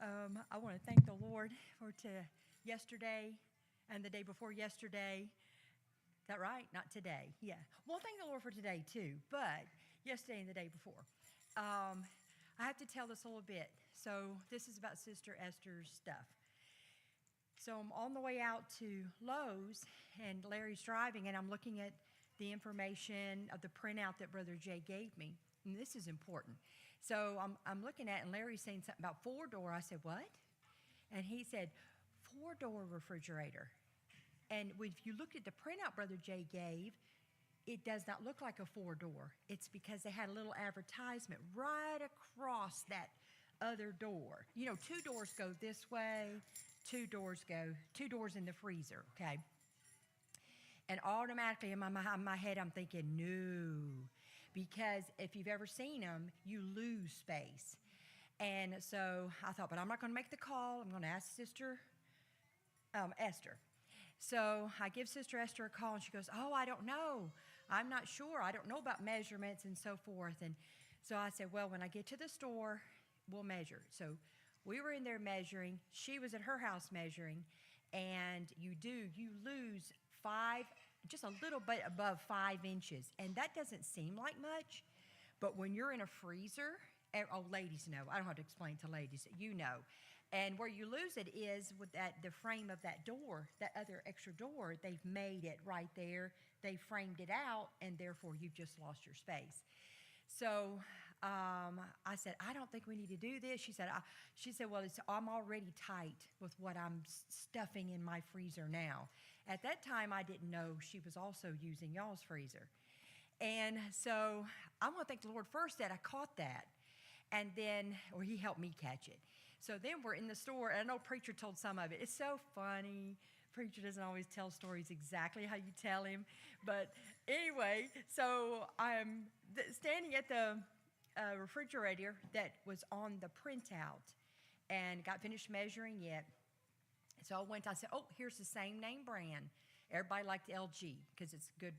I want to thank the Lord for yesterday and the day before yesterday. Is that right? Not today. Yeah. Well, thank the Lord for today too, but yesterday and the day before. I have to tell this a little bit. So this is about Sister Esther's stuff. So I'm on the way out to Lowe's, and Larry's driving, and I'm looking at the information of the printout that Brother Jay gave me. And this is important. So I'm looking at it, and Larry's saying something about four-door. I said, what? And he said, four-door refrigerator. And if you look at the printout Brother Jay gave, it does not look like a four-door. It's because they had a little advertisement right across that other door. You know, two doors go this way, two doors in the freezer, okay? And automatically in my head, I'm thinking, no. Because if you've ever seen them, you lose space. And so I thought, but I'm not going to make the call. I'm going to ask Sister Esther. So I give Sister Esther a call, and she goes, oh, I don't know. I'm not sure. I don't know about measurements and so forth. And so I said, well, when I get to the store, we'll measure. So we were in there measuring. She was at her house measuring. And you lose just a little bit above 5 inches. And that doesn't seem like much. But when you're in a freezer, ladies know. I don't have to explain to ladies. You know. And where you lose it is with the frame of that door, that other extra door. They've made it right there. They framed it out, and therefore you've just lost your space. So I said, I don't think we need to do this. She said, well, I'm already tight with what I'm stuffing in my freezer now. At that time, I didn't know she was also using y'all's freezer. And so I want to thank the Lord first that I caught that. And then, or he helped me catch it. So then we're in the store, and I know Preacher told some of it. It's so funny. Preacher doesn't always tell stories exactly how you tell him. But anyway, so I'm standing at the refrigerator that was on the printout and got finished measuring it. So I said, oh, here's the same name brand. Everybody liked LG because it's good,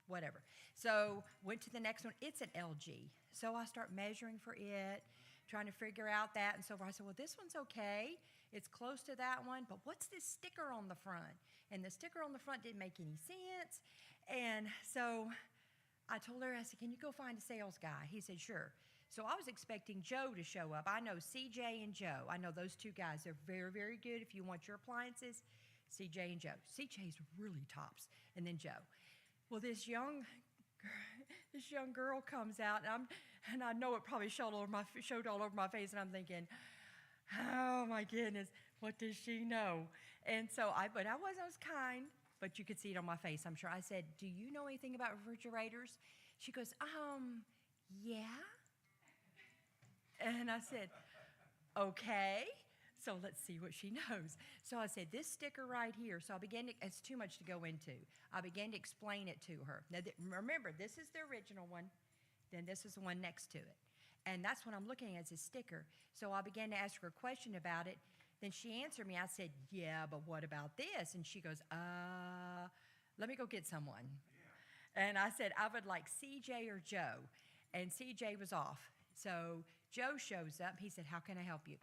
whatever. So went to the next one. It's an LG. So I start measuring for it, trying to figure out that and so forth. I said, well, this one's okay. It's close to that one, but what's this sticker on the front? And the sticker on the front didn't make any sense. And so I told her, I said, can you go find a sales guy? He said, sure. So I was expecting Joe to show up. I know CJ and Joe. I know those two guys. They're very, very good if you want your appliances. CJ and Joe. CJ's really tops. And then Joe. Well, this young girl comes out, and I know it probably showed all over my face, and I'm thinking, oh my goodness, what does she know? And so I was kind, but you could see it on my face, I'm sure. I said, do you know anything about refrigerators? She goes, yeah. And I said, okay. So let's see what she knows. So I said, this sticker right here. So it's too much to go into. I began to explain it to her. Now, remember, this is the original one. Then this is the one next to it. And that's what I'm looking at as a sticker. So I began to ask her a question about it. Then she answered me. I said, yeah, but what about this? And she goes, let me go get someone. Yeah. And I said, I would like CJ or Joe. And CJ was off. So Joe shows up. He said, how can I help you?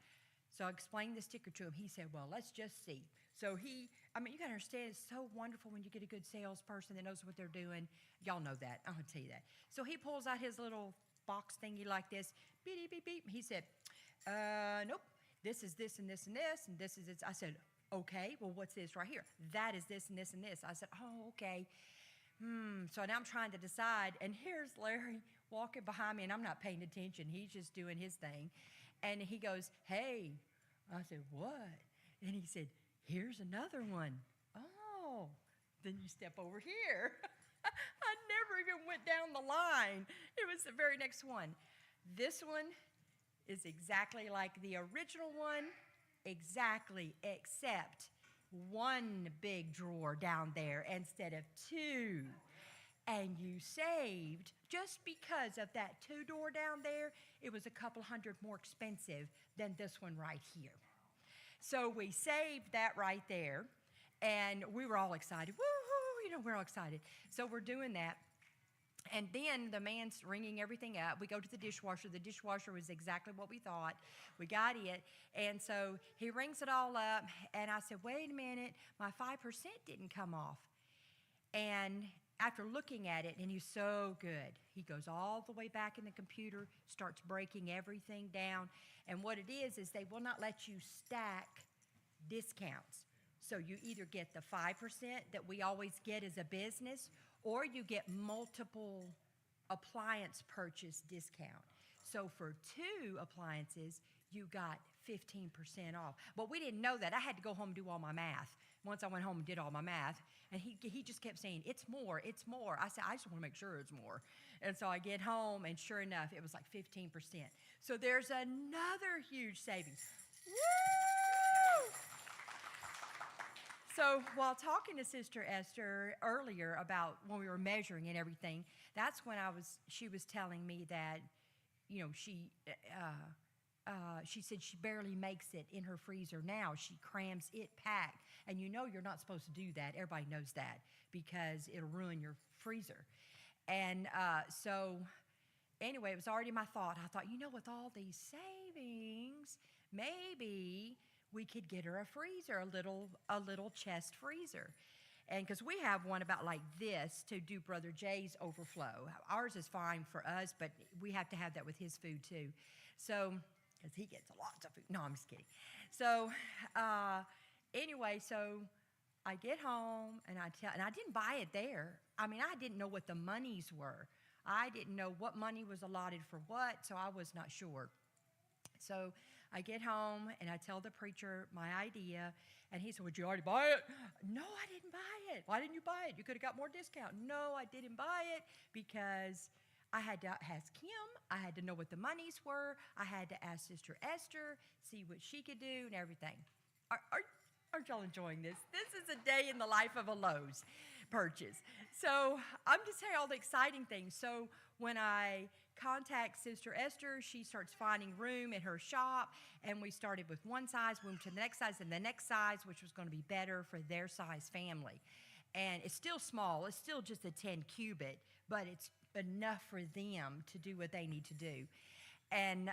So I explained the sticker to him. He said, well, let's just see. So you got to understand, it's so wonderful when you get a good salesperson that knows what they're doing. Y'all know that. I'm going to tell you that. So he pulls out his little box thingy like this. Beep, beep, beep, beep. He said, nope. This is this and this and this, and this is it. I said, okay, well, what's this right here? That is this and this and this. I said, oh, okay. So now I'm trying to decide, and here's Larry walking behind me, and I'm not paying attention. He's just doing his thing. And he goes, hey. I said, what? And he said, here's another one. Oh, then you step over here. I never even went down the line. It was the very next one. This one is exactly like the original one, exactly, except one big drawer down there instead of two. And you saved, just because of that two-door down there, it was a couple $100 more expensive than this one right here. So we saved that right there, and we were all excited. Woo-hoo, we're all excited. So we're doing that, And then the man's ringing everything up. We go to the dishwasher. The dishwasher was exactly what we thought. We got it. And so he rings it all up. And I said, wait a minute, my 5% didn't come off. And after looking at it, and he's so good, he goes all the way back in the computer, starts breaking everything down. And what it is they will not let you stack discounts. So you either get the 5% that we always get as a business, or you get multiple appliance purchase discount. So for 2 appliances, you got 15% off. But we didn't know that. I had to go home and do all my math. Once I went home and did all my math, and he just kept saying, it's more, it's more. I said, I just want to make sure it's more. And so I get home, and sure enough, it was like 15%. So there's another huge savings. Woo! So while talking to Sister Esther earlier about when we were measuring and everything, that's when she was telling me that, she said she barely makes it in her freezer now. She crams it packed. And you're not supposed to do that. Everybody knows that because it'll ruin your freezer. And so anyway, it was already my thought. I thought, with all these savings, maybe we could get her a freezer, a little chest freezer. And because we have one about like this to do Brother Jay's overflow. Ours is fine for us, but we have to have that with his food too. So, because he gets lots of food. No, I'm just kidding. So, anyway, so I get home and I didn't buy it there. I mean, I didn't know what the monies were. I didn't know what money was allotted for what, so I was not sure. So I get home and I tell the preacher my idea, and he said, "Would you already buy it?" No, I didn't buy it. Why didn't you buy it? You could have got more discount. No, I didn't buy it because I had to ask him. I had to know what the monies were. I had to ask Sister Esther, see what she could do and everything. Aren't y'all enjoying this? This is a day in the life of a Lowe's purchase. So I'm just saying all the exciting things. So when I contact Sister Esther, she starts finding room in her shop, and we started with one size, moved to the next size, and the next size, which was going to be better for their size family. And it's still small. It's still just a 10 cubit, but it's enough for them to do what they need to do. And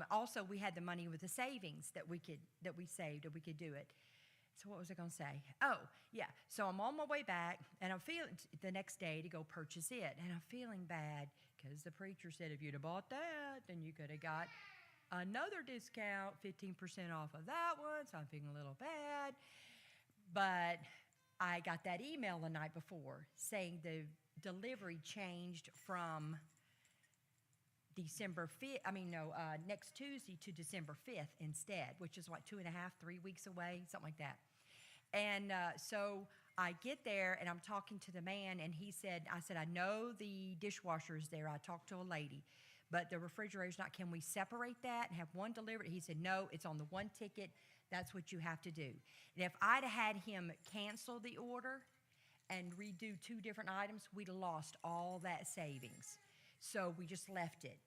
also, we had the money with the savings that we saved, and we could do it. So what was I going to say? Oh, yeah. So I'm on my way back, and I'm feeling the next day to go purchase it, and I'm feeling bad because the preacher said if you'd have bought that, then you could have got another discount, 15% off of that one. So I'm feeling a little bad. But I got that email the night before saying the delivery changed from next Tuesday to December 5th instead, which is like 2.5, 3 weeks away, something like that. And so I get there, and I'm talking to the man, and I said, I know the dishwasher is there. I talked to a lady, but the refrigerator's not. Can we separate that and have one delivered? He said, no, it's on the one ticket. That's what you have to do. And if I'd had him cancel the order and redo 2 different items, we'd have lost all that savings. So we just left it.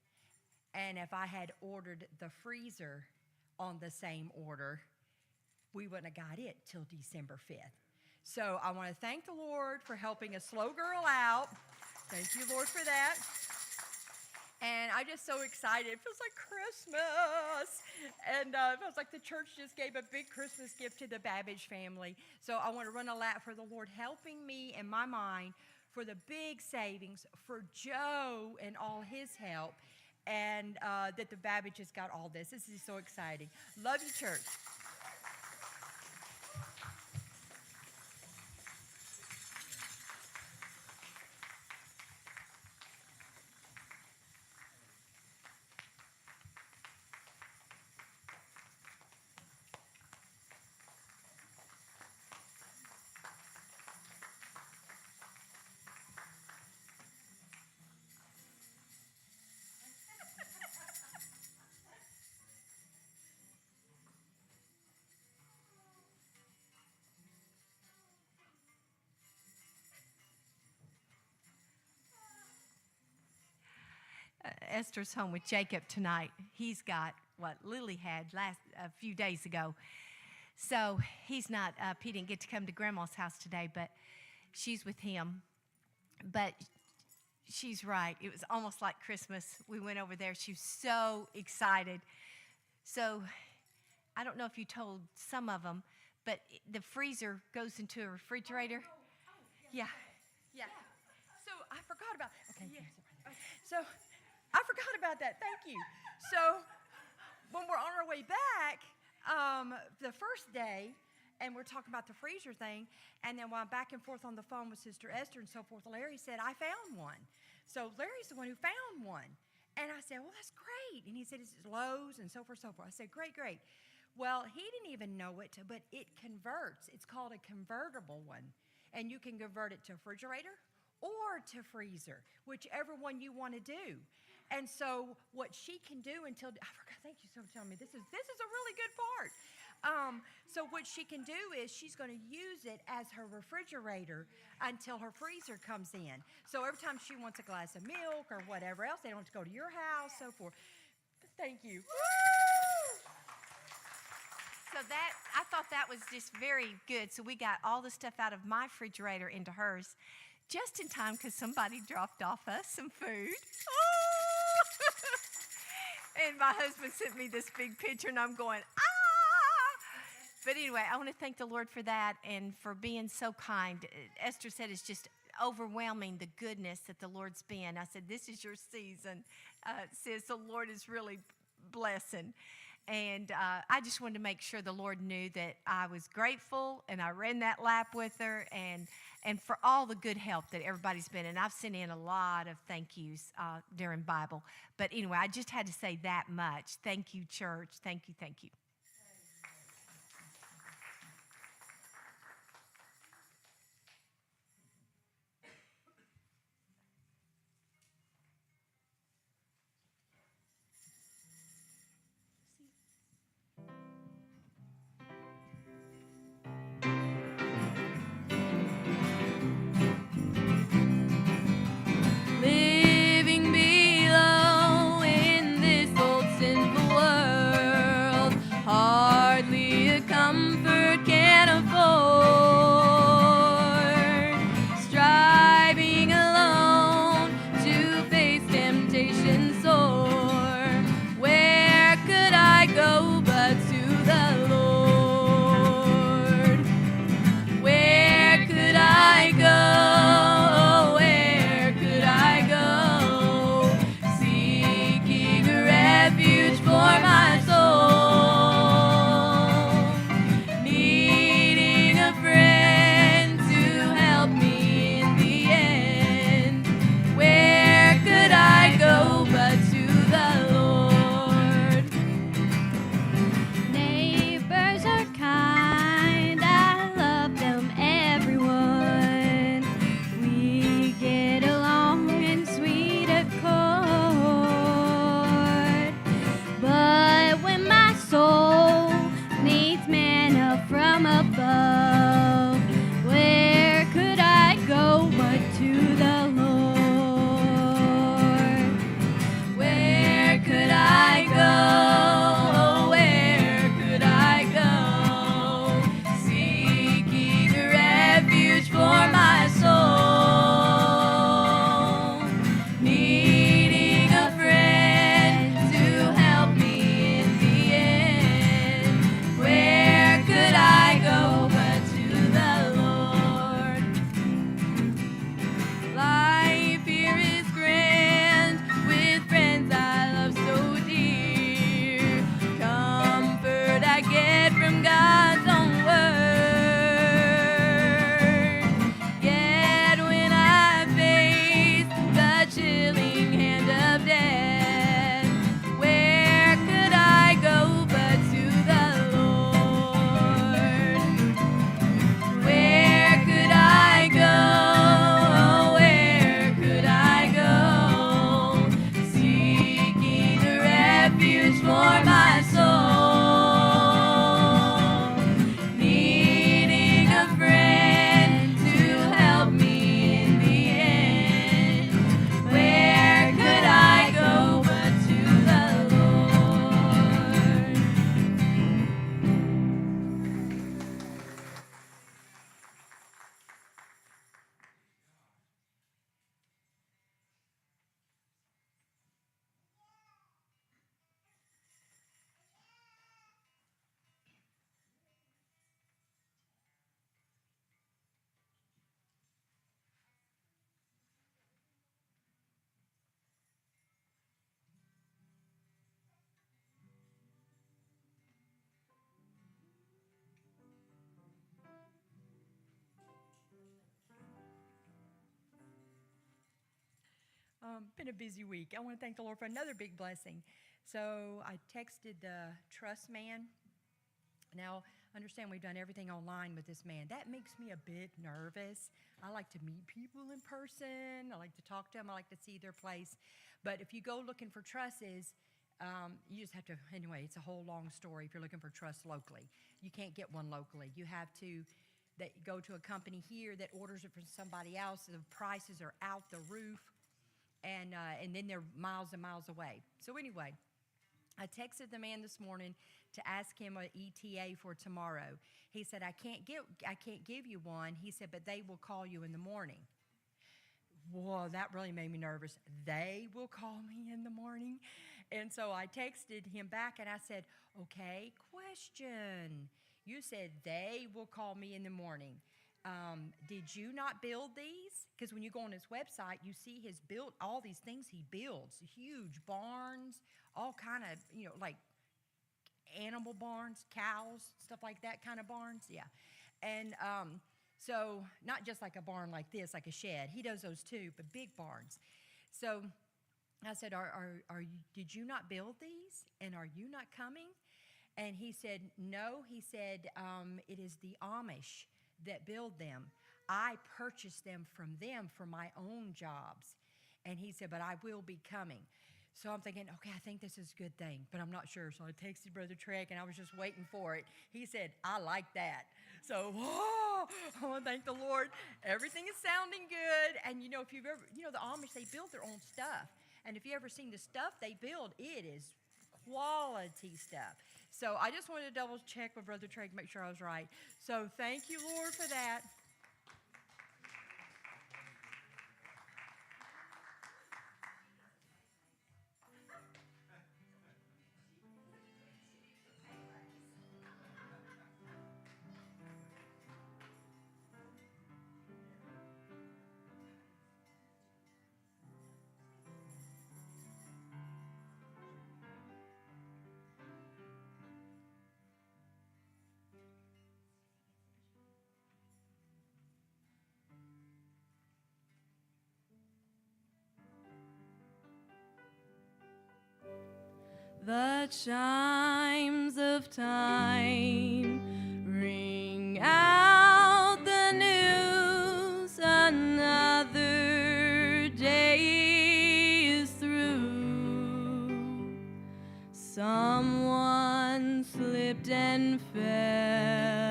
And if I had ordered the freezer on the same order, we wouldn't have got it till December 5th. So I want to thank the Lord for helping a slow girl out. Thank you, Lord, for that. And I'm just so excited. It feels like Christmas. And it feels like the church just gave a big Christmas gift to the Babbage family. So I want to run a lap for the Lord helping me in my mind for the big savings, for Joe and all his help, and that the Babbages got all this. This is so exciting. Love you, church. Esther's home with Jacob tonight. He's got what Lily had a few days ago. So he's not up. He didn't get to come to Grandma's house today, but she's with him. But she's right. It was almost like Christmas. We went over there. She was so excited. So I don't know if you told some of them, but the freezer goes into a refrigerator. Yeah. Yeah. So I forgot about. Okay. Yeah. So I forgot about that. Thank you. So when we're on our way back, the first day, and we're talking about the freezer thing, and then while I'm back and forth on the phone with Sister Esther and so forth, Larry said, I found one. So Larry's the one who found one. And I said, well, that's great. And he said, it's Lowe's and so forth, so forth. I said, great, great. Well, he didn't even know it, but it converts. It's called a convertible one. And you can convert it to refrigerator or to freezer, whichever one you want to do. And so what she can do until, I forgot, thank you so much for telling me, this is a really good part. So what she can do is she's going to use it as her refrigerator until her freezer comes in. So every time she wants a glass of milk or whatever else, they don't have to go to your house, so forth. Thank you. So I thought that was just very good. So we got all the stuff out of my refrigerator into hers just in time because somebody dropped off us some food. And my husband sent me this big picture, and I'm going, ah! But anyway, I want to thank the Lord for that and for being so kind. Esther said it's just overwhelming, the goodness that the Lord's been. I said, this is your season. Sis, the Lord is really blessing. And I just wanted to make sure the Lord knew that I was grateful, and I ran that lap with her, and for all the good help that everybody's been. And I've sent in a lot of thank yous during Bible. But anyway, I just had to say that much. Thank you, church. Thank you, thank you. Living below in this old sinful world, Been a busy week. I want to thank the Lord for another big blessing. So I texted the trust man. Now, understand we've done everything online with this man. That makes me a bit nervous. I like to meet people in person. I like to talk to them. I like to see their place. But if you go looking for trusses, you just have to, anyway, it's a whole long story if you're looking for trust locally. You can't get one locally. You have to go to a company here that orders it from somebody else. The prices are out the roof, and then they're miles and miles away. So anyway, I texted the man this morning to ask him an ETA for tomorrow. He said, I can't give you one. He said, but they will call you in the morning. Whoa, that really made me nervous. They will call me in the morning. And so I texted him back and I said, okay, question. You said they will call me in the morning. Did you not build these? Because when you go on his website, you see his built all these things he builds, huge barns, all kind of, like animal barns, cows, stuff like that kind of barns. Yeah. And so not just like a barn like this, like a shed. He does those too, but big barns. So I said, did you not build these? And are you not coming? And he said, no. He said, it is the Amish that build them. I purchased them from them for my own jobs. And he said, but I will be coming. So I'm thinking, okay, I think this is a good thing, but I'm not sure. So I texted Brother Trek, and I was just waiting for it. He said, I like that. So, I want to thank the Lord. Everything is sounding good. And, if you've ever, the Amish, they build their own stuff. And if you ever seen the stuff they build, it is quality stuff. So I just wanted to double check with Brother Trey to make sure I was right. So thank you, Lord, for that. The chimes of time ring out the news. Another day is through. Someone slipped and fell.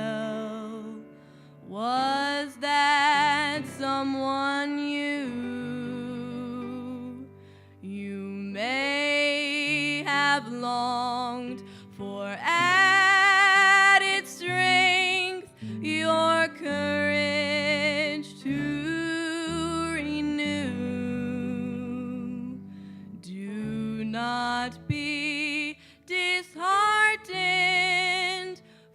Was that someone you? You may have longed for added strength, your courage to renew. Do not be disheartened,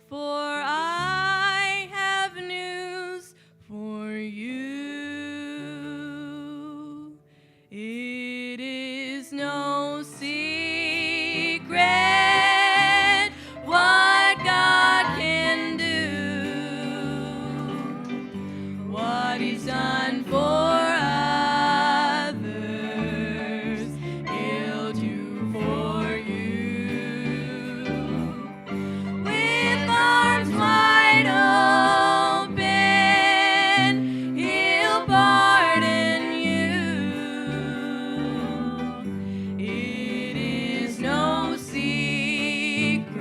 for I have news for you. It is no secret what God can do, what He's done for others, He'll do for you. With arms wide open, He'll pardon you. It is no secret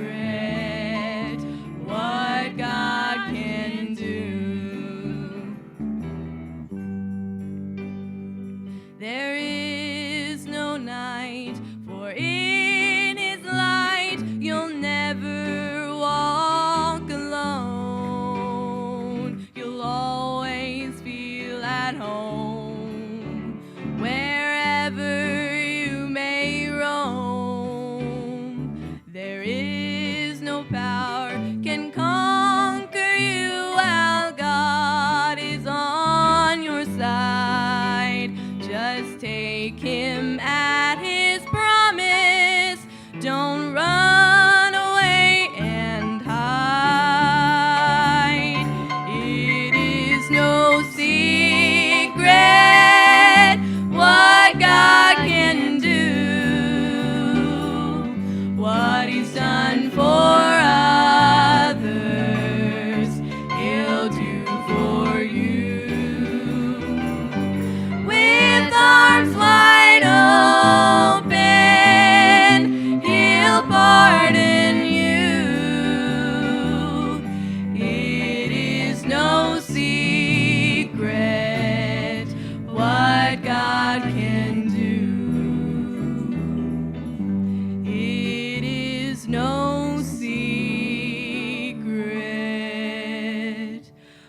what God can do. There is no night, for in His light you'll never walk alone. You'll always feel at home wherever you may roam. There is no power can conquer you while God is on your side. Just take Him at His promise. Don't run away and hide. It is no secret what God what God can do. It is no secret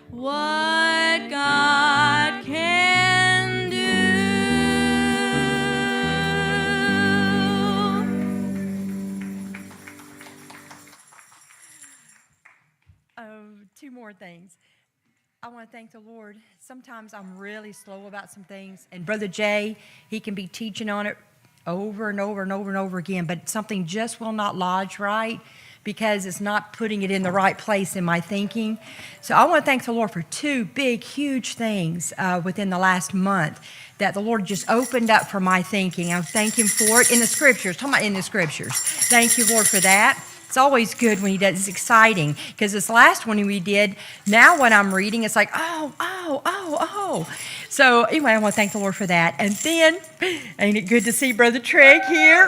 what God can do. Two more things. I want to thank the Lord. Sometimes I'm really slow about some things, and Brother Jay, he can be teaching on it over and over and over and over again, but something just will not lodge right because it's not putting it in the right place in my thinking. So I want to thank the Lord for two big, huge things within the last month that the Lord just opened up for my thinking. I thank Him for it in the Scriptures. Talking about in the Scriptures. Thank you, Lord, for that. It's always good when He does. It's exciting because this last one we did, now when I'm reading, it's like, oh. So anyway, I want to thank the Lord for that. And then, ain't it good to see Brother Treg here?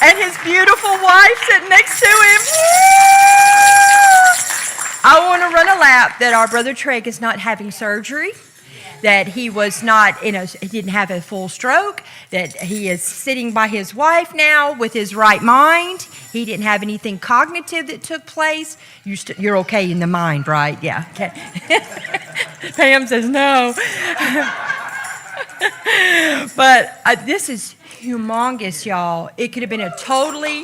And his beautiful wife sitting next to him. I want to run a lap that our Brother Treg is not having surgery, that he was not, he didn't have a full stroke, that he is sitting by his wife now with his right mind. He didn't have anything cognitive that took place. You're okay in the mind, right? Yeah. Okay. Pam says no. But this is humongous, y'all. It could have been a totally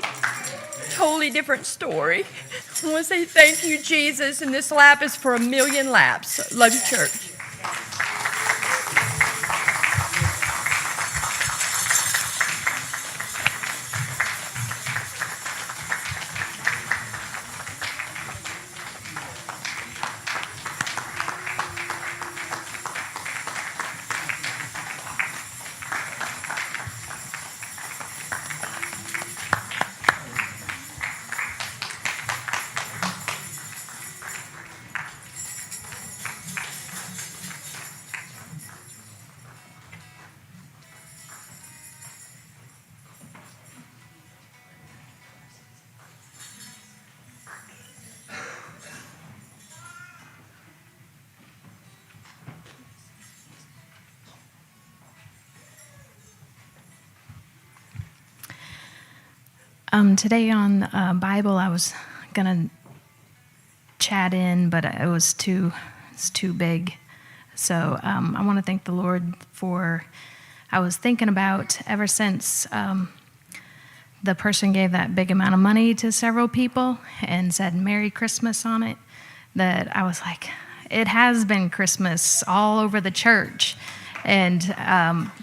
different story. I want to say thank you, Jesus, and this lap is for 1,000,000 laps. Love you, church. Today on Bible, I was gonna chat in, but it's too big. So I want to thank the Lord for. I was thinking about ever since the person gave that big amount of money to several people and said "Merry Christmas" on it, that I was like, it has been Christmas all over the church. And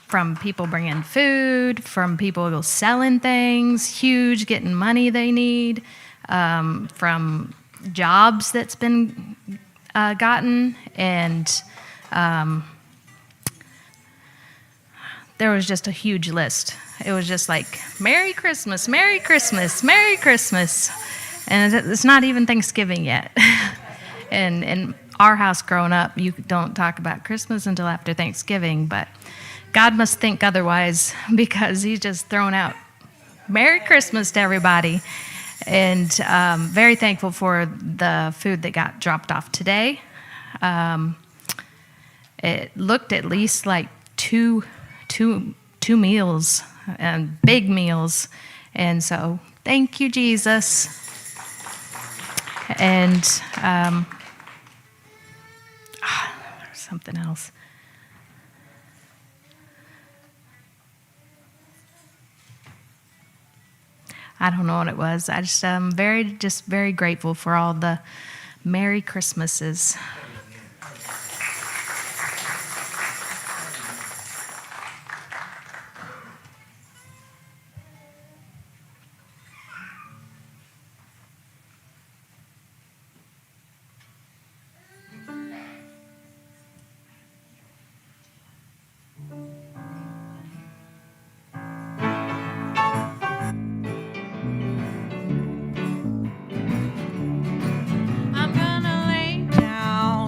from people bringing food, from people selling things, huge, getting money they need, from jobs that's been gotten, and there was just a huge list. It was just like, Merry Christmas, Merry Christmas, Merry Christmas. And it's not even Thanksgiving yet. And our house growing up, you don't talk about Christmas until after Thanksgiving, but God must think otherwise because He's just thrown out Merry Christmas to everybody. And very thankful for the food that got dropped off today. It looked at least like two meals, and big meals. And so thank you, Jesus. And something else. I don't know what it was. I just very grateful for all the Merry Christmases. I'm gonna lay down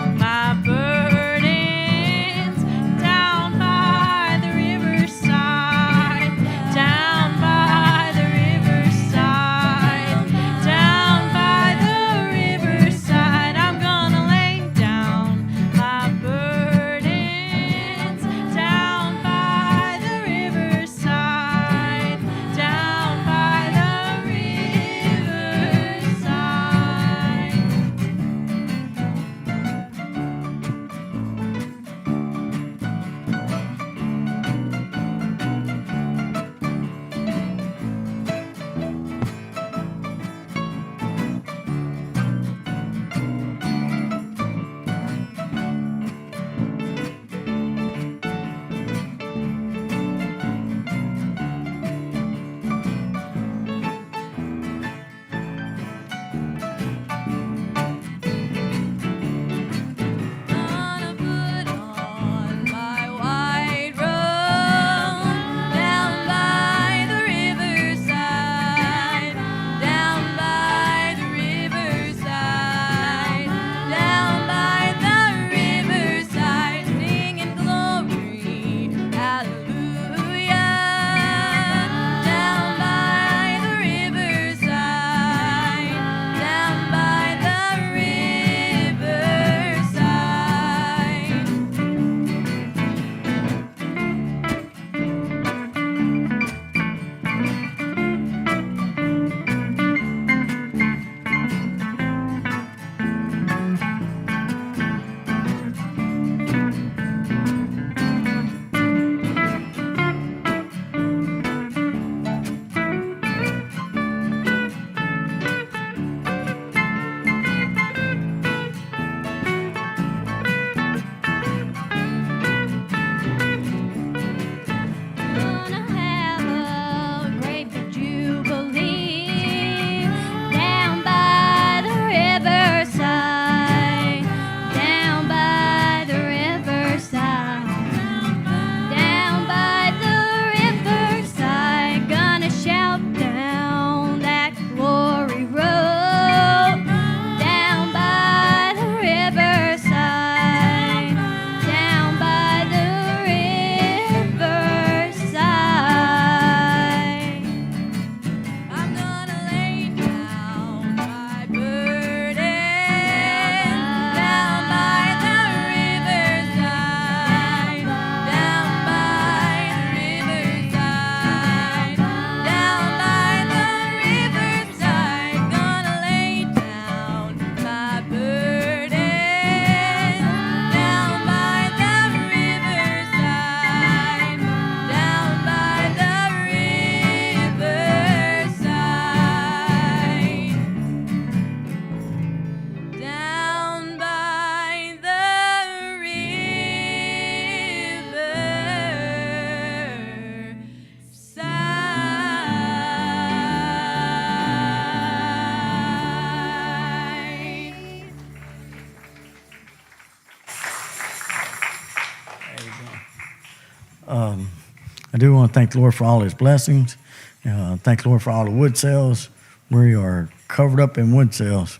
I do want to thank the Lord for all his blessings. Thank the Lord for all the wood sales. We are covered up in wood sales.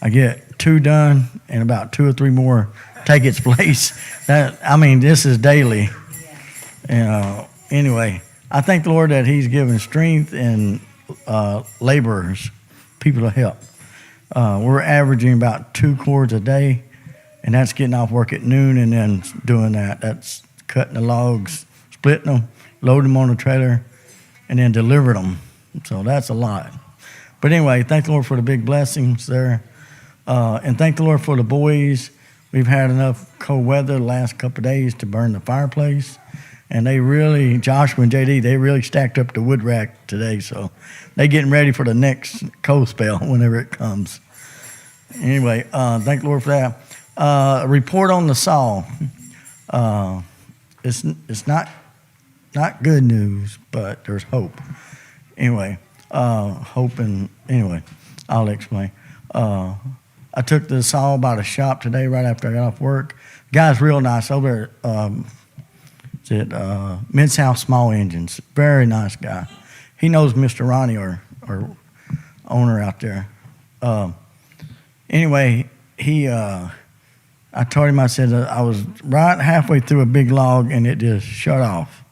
I get 2 done and about 2 or 3 more take its place. This is daily. Anyway, I thank the Lord that he's given strength and laborers, people to help. We're averaging about 2 cords a day, and that's getting off work at noon and then doing that. That's cutting the logs, splitting them, loading them on the trailer, and then delivering them. So that's a lot. But anyway, thank the Lord for the big blessings there. And thank the Lord for the boys. We've had enough cold weather the last couple of days to burn the fireplace. And they really, Joshua and JD, they really stacked up the wood rack today. So they're getting ready for the next cold spell whenever it comes. Anyway, thank the Lord for that. A report on the saw. It's not good news, but there's hope. Anyway, I'll explain. I took the saw by the shop today right after I got off work. Guy's real nice over at Mid-South Small Engines. Very nice guy. He knows Mr. Ronnie, our owner out there. Anyway, I told him, I said I was right halfway through a big log and it just shut off.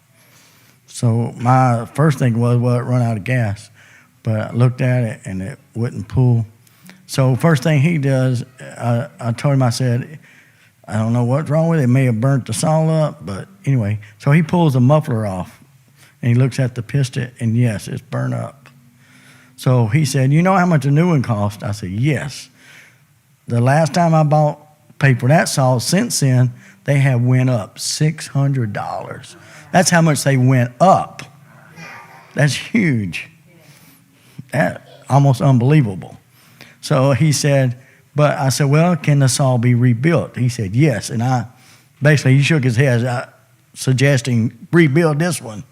So my first thing was, well, it run out of gas. But I looked at it and it wouldn't pull. So first thing he does, I told him, I said, I don't know what's wrong with it. It may have burnt the saw up, but anyway. So he pulls the muffler off and he looks at the piston and yes, it's burnt up. So he said, you know how much a new one cost? I said, yes. The last time I paid for that saw, since then, they have went up $600. That's how much they went up. That's huge. That almost unbelievable. So he said, but I said, well, can the saw be rebuilt? He said, yes. And he shook his head, suggesting rebuild this one,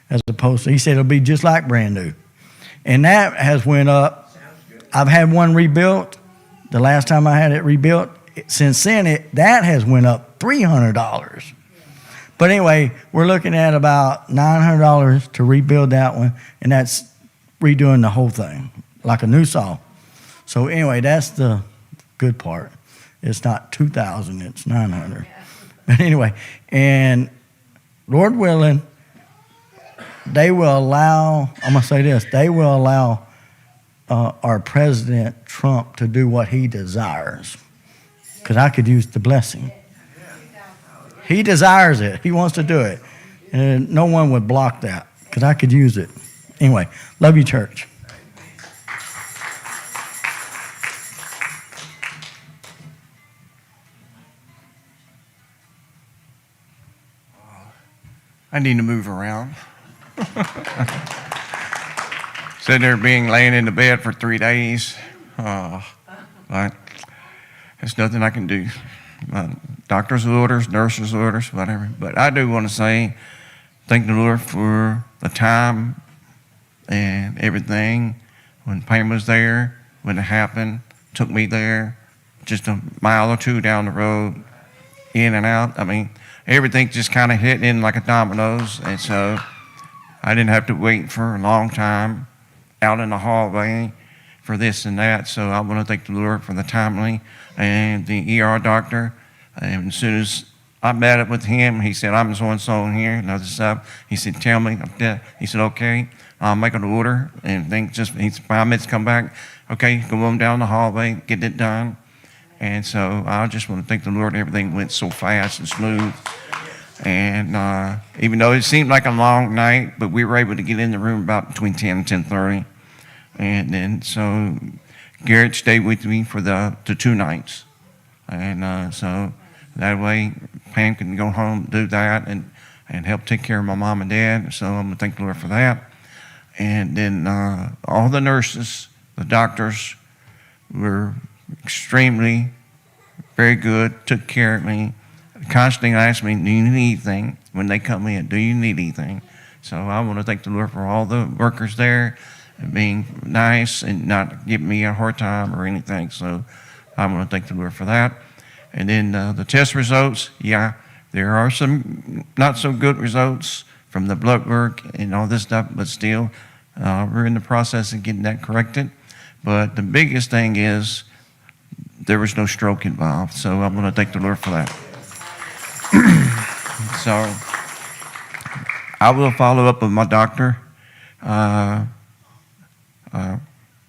as opposed to, he said, it'll be just like brand new. And that has went up. I've had one rebuilt. The last time I had it rebuilt, since then, that has went up $300. But anyway, we're looking at about $900 to rebuild that one, and that's redoing the whole thing, like a new saw. So anyway, that's the good part. It's not $2,000, it's $900. But anyway, and Lord willing, they will allow, I'm going to say this, they will allow our President Trump to do what he desires. Because I could use the blessing. He desires it. He wants to do it. And no one would block that because I could use it. Anyway, love you, church. I need to move around. Sitting there laying in the bed for 3 days. But there's nothing I can do. Doctor's orders, nurse's orders, whatever. But I do want to say, thank the Lord for the time and everything. When Pam was there, when it happened, took me there, just a mile or 2 down the road, in and out. Everything just kind of hit in like a dominoes. And so I didn't have to wait for a long time out in the hallway for this and that. So I want to thank the Lord for the timely and the ER doctor. And as soon as I met up with him, he said, I'm so-and-so in here, another stuff. He said, tell me. He said, okay, I'll make an order. And then he's 5 minutes come back. Okay, go on down the hallway, get it done. And so I just want to thank the Lord. Everything went so fast and smooth. And even though it seemed like a long night, but we were able to get in the room about between 10 and 10:30. And then so Garrett stayed with me for the 2 nights. And so that way Pam can go home, do that, and help take care of my mom and dad. So I'm going to thank the Lord for that. And then all the nurses, the doctors were extremely very good, took care of me, constantly asked me, do you need anything? When they come in, do you need anything? So I want to thank the Lord for all the workers there and being nice and not giving me a hard time or anything. So I want to thank the Lord for that. And then the test results, There are some not so good results from the blood work and all this stuff, but still, we're in the process of getting that corrected. But the biggest thing is there was no stroke involved, so I'm going to thank the Lord for that. So I will follow up with my doctor. I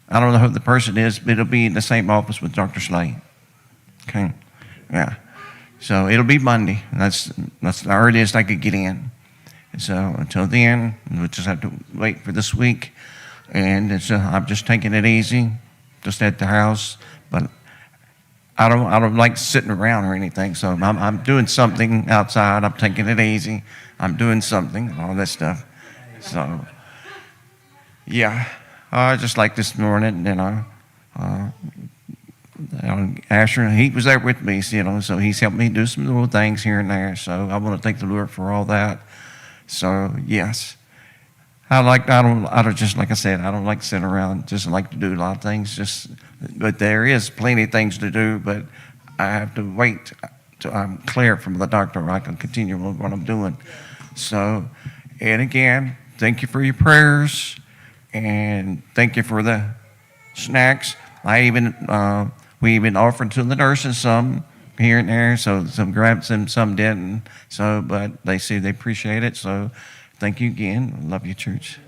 don't know who the person is, but it'll be in the same office with Dr. Slade. Okay, yeah. So it'll be Monday. That's the earliest I could get in. So until then, we'll just have to wait for this week. And I'm just taking it easy, just at the house. But I don't like sitting around or anything. So I'm doing something outside. I'm taking it easy. I'm doing something, all that stuff. So yeah, just like this morning, Asher, he was there with me, so he's helped me do some little things here and there. So I want to thank the Lord for all that. So yes, I don't just like I said, I don't like to sit around. Just like to do a lot of things. But there is plenty of things to do. But I have to wait till I'm clear from the doctor, or I can continue with what I'm doing. So, and again, thank you for your prayers, and thank you for the snacks. We even offered to the nurses some here and there, so some grabbed some didn't. So, but they say they appreciate it. So, thank you again. Love you, church.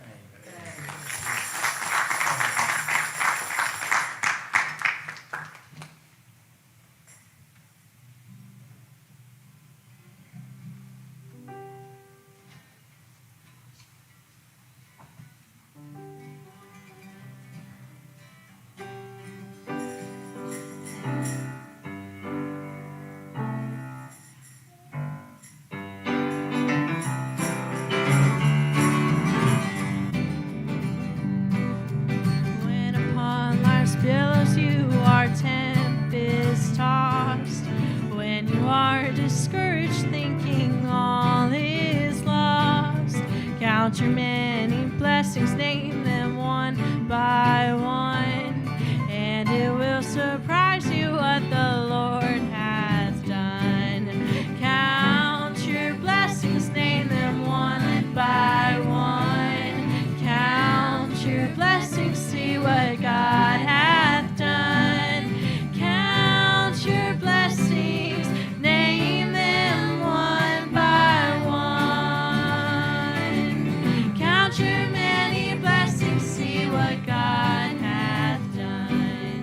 When upon life's billows you are tempest tossed, when you are discouraged thinking all is lost, count your many blessings, name them one by one, and it will surprise you what the Lord has done. Count your blessings, name them one by one. Count your blessings, see what God hath done. Count your blessings, name them one by one. Count your many blessings, see what God hath done.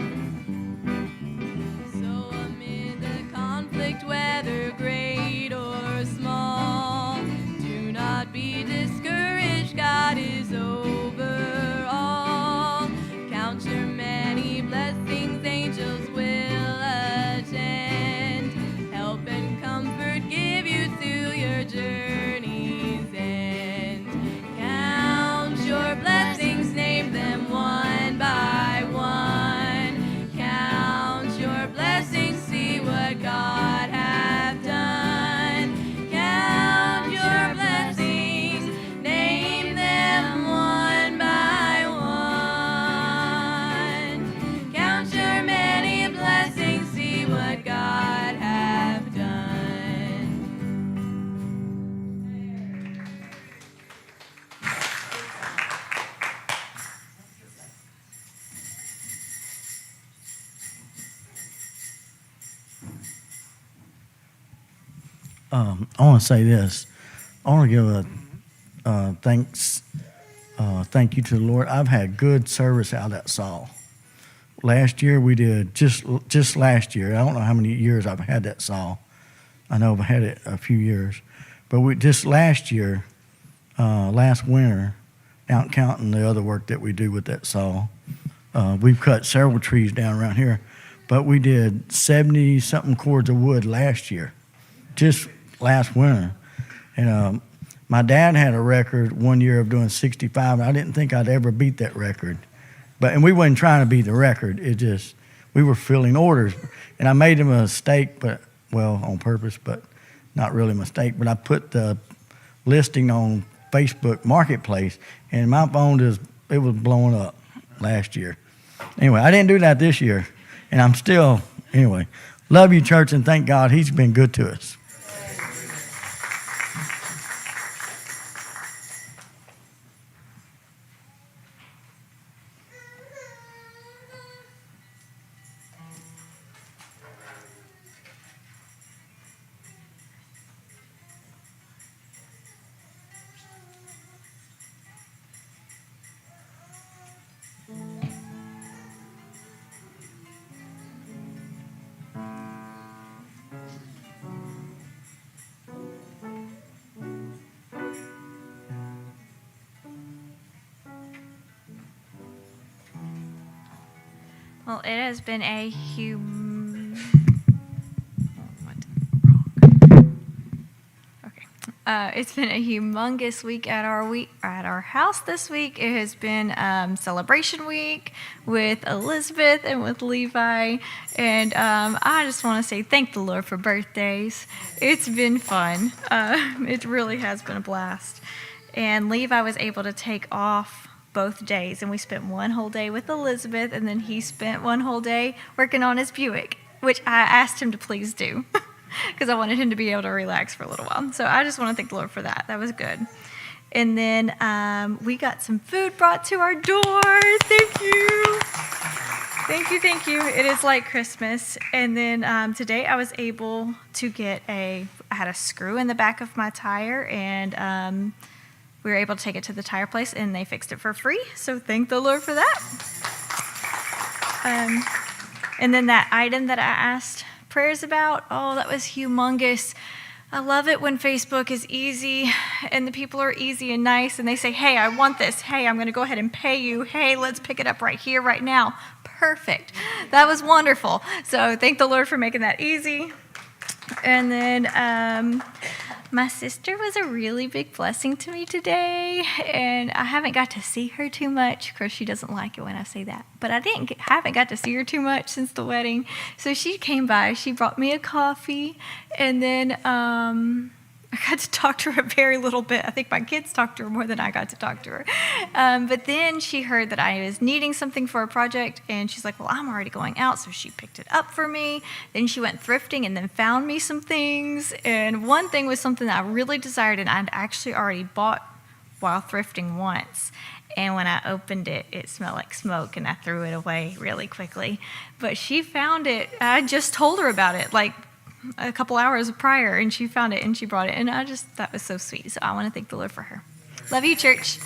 So amid the conflict, whether great or small, do not be discouraged, God is over all. Count your many blessings, angels will attend, help and comfort give you through your journey's end. Count your blessings, name them one by one. Count your blessings, see what God hath done. Count your blessings, name them one by one. Count your many blessings, see what God hath done. I want to say this. I want to give a thank you to the Lord. I've had good service out of that saw. Last year we did, just last year, I don't know how many years I've had that saw. I know I've had it a few years. But just last year, last winter, not counting the other work that we do with that saw, we've cut several trees down around here. But we did 70-something cords of wood last year, just last winter. And my dad had a record one year of doing 65, and I didn't think I'd ever beat that record. And we wasn't trying to beat the record. It just, we were filling orders. And I made a mistake, on purpose, but not really a mistake. But I put the listing on Facebook Marketplace, and my phone it was blowing up last year. Anyway, I didn't do that this year, and I'm still, love you, church, and thank God he's been good to us. Well, it has been a it's been a humongous week at our house this week. It has been celebration week with Elizabeth and with Levi, and I just want to say thank the Lord for birthdays. It's been fun. It really has been a blast. And Levi was able to take off both days, and we spent one whole day with Elizabeth, and then he spent one whole day working on his Buick, which I asked him to please do because I wanted him to be able to relax for a little while. So I just want to thank the Lord for that. That was good. And then we got some food brought to our door. Thank you. Thank you. It is like Christmas. And then today I was able to I had a screw in the back of my tire, and we were able to take it to the tire place, and they fixed it for free. So thank the Lord for that. And then that item that I asked prayers about, oh, that was humongous. I love it when Facebook is easy and the people are easy and nice, and they say, hey, I want this. Hey, I'm going to go ahead and pay you. Hey, let's pick it up right here, right now. Perfect. That was wonderful. So thank the Lord for making that easy. And then my sister was a really big blessing to me today, and I haven't got to see her too much. Of course, she doesn't like it when I say that, but I haven't got to see her too much since the wedding. So she came by. She brought me a coffee, and then I got to talk to her a very little bit. I think my kids talked to her more than I got to talk to her. But then she heard that I was needing something for a project, and she's like, well, I'm already going out, so she picked it up for me. Then she went thrifting and then found me some things. And one thing was something that I really desired, and I'd actually already bought while thrifting once. And when I opened it, it smelled like smoke, and I threw it away really quickly. But she found it. I just told her about it, like a couple hours prior, and she found it and she brought it, and that was so sweet. So I want to thank the Lord for her. Love you, church.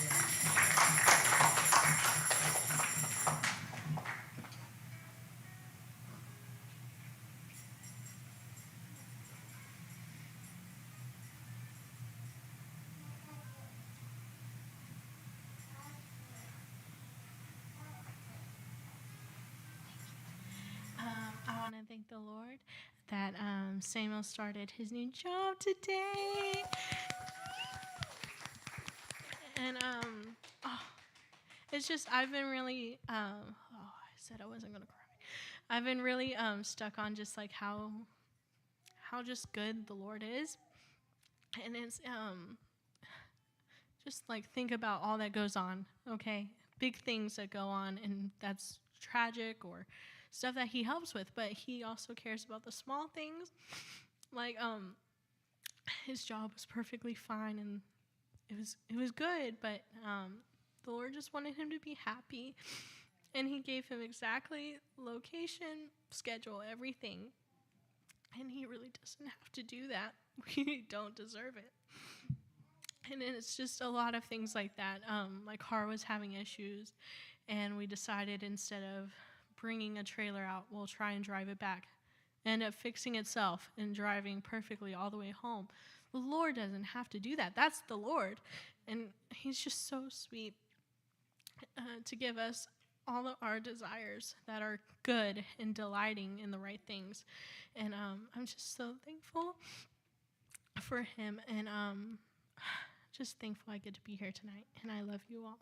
I want to thank the Lord that Samuel started his new job today. And it's just, I've been really, I said I wasn't going to cry. I've been really stuck on just like how just good the Lord is. And it's just like think about all that goes on, okay? Big things that go on, and that's tragic or stuff that he helps with, but he also cares about the small things. Like his job was perfectly fine, and it was good, but the Lord just wanted him to be happy, and he gave him exactly location, schedule, everything. And he really doesn't have to do that. We don't deserve it. And then it's just a lot of things like that. My car was having issues, and we decided instead of bringing a trailer out, we'll try and drive it back. Ended up fixing itself and driving perfectly all the way home. The Lord doesn't have to do that. That's the Lord. And he's just so sweet to give us all of our desires that are good and delighting in the right things. And I'm just so thankful for him, and just thankful I get to be here tonight. And I love you all.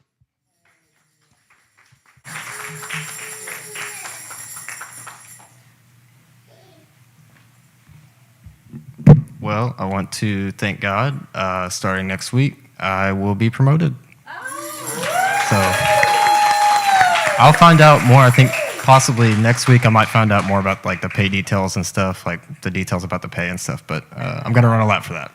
Well, I want to thank God. Starting next week, I will be promoted. So I'll find out more. I think possibly next week I might find out more about like the pay details and stuff, like the details about the pay and stuff. But I'm going to run a lap for that.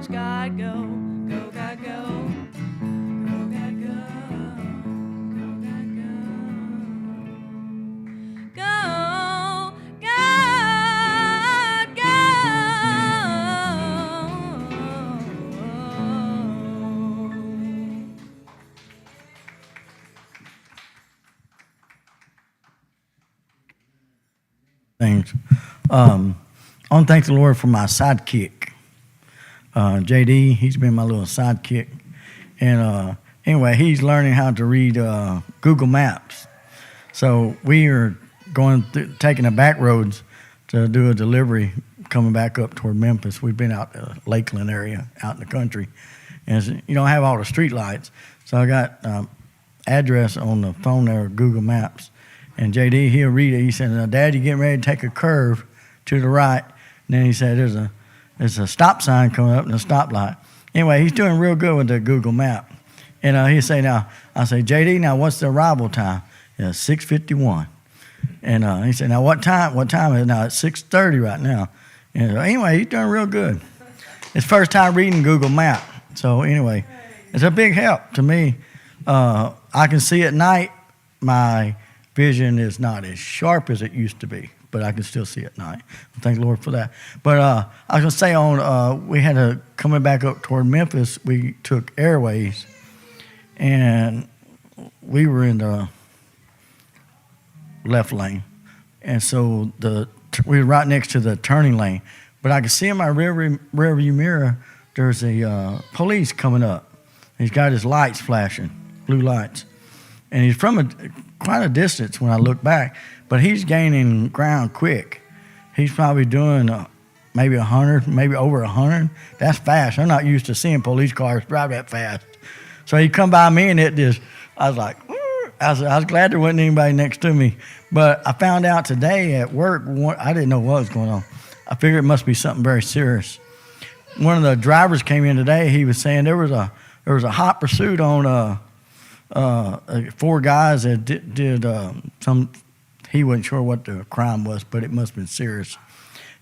Watch God go, go God go, go God go, go God go. Go, God go. Things. I want to thank the Lord for my sidekick. JD, he's been my little sidekick. And anyway, he's learning how to read Google Maps. So we are taking the back roads to do a delivery coming back up toward Memphis. We've been out the Lakeland area, out in the country. And you don't have all the street lights. So I got address on the phone there, Google Maps. And JD, he'll read it. He said, now, Dad, you're getting ready to take a curve to the right. And then he said, there's a stop sign coming up and a stoplight. Anyway, he's doing real good with the Google Map. And he'll say, now, I say, JD, now what's the arrival time? Yeah, 6:51. And he said, now what time is it now? It's 6:30 right now. And anyway, he's doing real good. It's first time reading Google Map. So anyway, it's a big help to me. I can see at night. My vision is not as sharp as it used to be, but I can still see at night. Thank the Lord for that. But I was going to say we had coming back up toward Memphis, we took Airways, and we were in the left lane. And so we were right next to the turning lane. But I could see in my rearview mirror, there's a police coming up. He's got his lights flashing, blue lights. And he's from quite a distance when I look back, but he's gaining ground quick. He's probably doing maybe 100, maybe over 100. That's fast. I'm not used to seeing police cars drive that fast. So he come by me, and I was like, I was glad there wasn't anybody next to me. But I found out today at work, I didn't know what was going on. I figured it must be something very serious. One of the drivers came in today. He was saying there was a hot pursuit on 4 guys that did some. He wasn't sure what the crime was, but it must have been serious.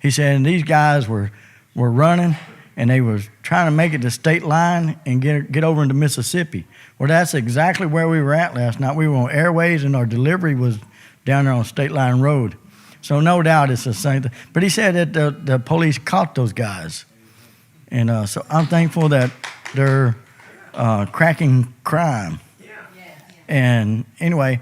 He said, and these guys were running, and they was trying to make it to state line and get over into Mississippi. Well, that's exactly where we were at last night. We were on Airways, and our delivery was down there on State Line Road. So no doubt it's the same thing. But he said that the police caught those guys. And so I'm thankful that they're cracking crime. And anyway,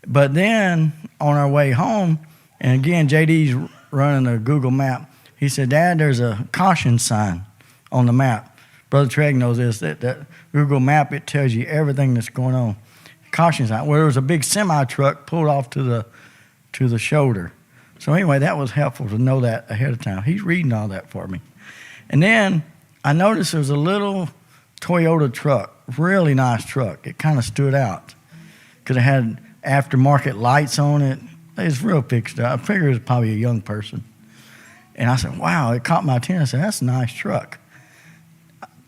but then on our way home, and again, JD's running a Google map. He said, Dad, there's a caution sign on the map. Brother Treg knows this, that Google map, it tells you everything that's going on. Caution sign. Well, there was a big semi-truck pulled off to the shoulder. So anyway, that was helpful to know that ahead of time. He's reading all that for me. And then I noticed there was a little Toyota truck, really nice truck. It kind of stood out because it had aftermarket lights on it. It was real fixed up. I figured it was probably a young person. And I said, wow, it caught my attention. I said, that's a nice truck.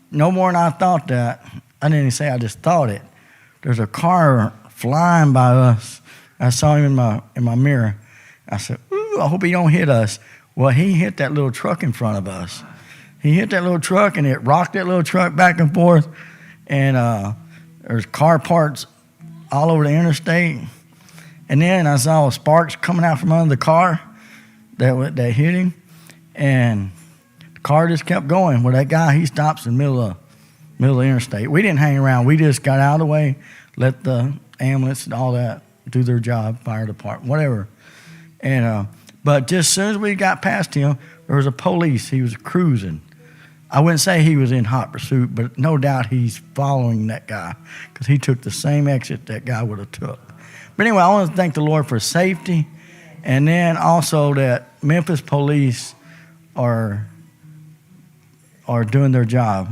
No more than I thought that. I didn't even say I just thought it. There's a car flying by us. I saw him in my mirror. I said, ooh, I hope he don't hit us. Well, he hit that little truck in front of us. He hit that little truck, and it rocked that little truck back and forth. And there's car parts all over the interstate. And then I saw sparks coming out from under the car that hit him. And the car just kept going. Well, that guy, he stops in the middle of the interstate. We didn't hang around. We just got out of the way, let the ambulance and all that do their job, fire department, whatever. And but just as soon as we got past him, there was a police. He was cruising. I wouldn't say he was in hot pursuit, but no doubt he's following that guy because he took the same exit that guy would have took. But anyway, I want to thank the Lord for safety, and then also that Memphis police are doing their job